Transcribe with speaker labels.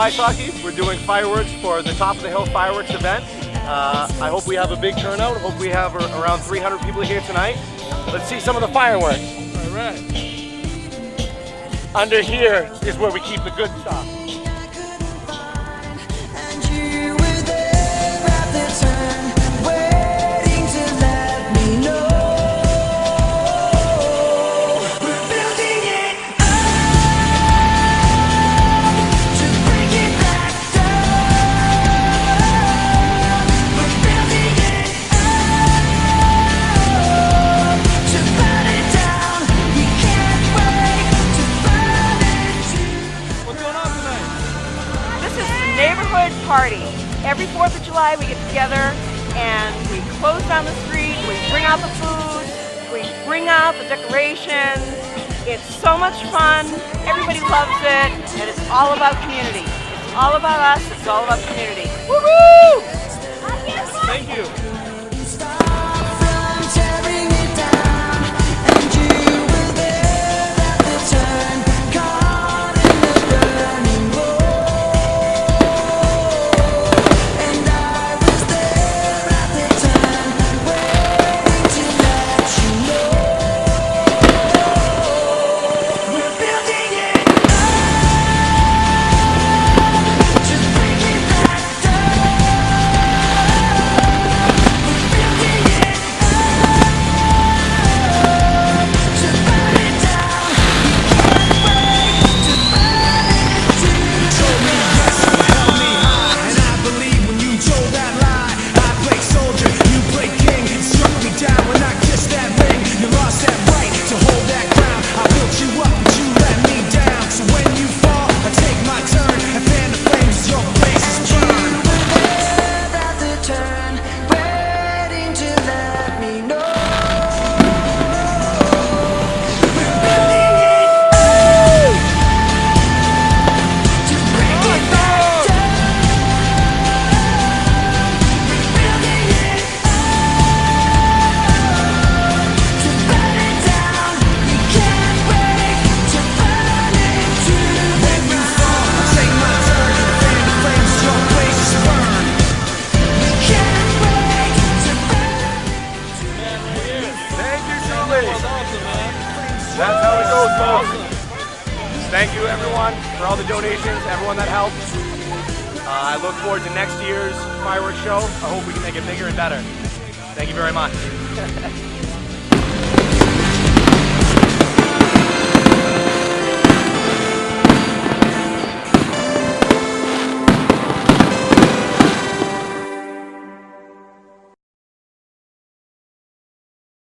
Speaker 1: ice hockey. We're doing fireworks for the Top of the Hill Fireworks event. I hope we have a big turnout. Hope we have around 300 people here tonight. Let's see some of the fireworks.
Speaker 2: All right.
Speaker 1: Under here is where we keep the good stuff.
Speaker 3: Neighborhood party. Every 4th of July we get together and we close down the street, we bring out the food, we bring out the decorations. It's so much fun, everybody loves it, and it's all about community. It's all about us, it's all about community. Woo-hoo!
Speaker 1: Thank you. That's how it goes, folks. Thank you, everyone, for all the donations, everyone that helped. I look forward to next year's fireworks show. I hope we can make it bigger and better. Thank you very much.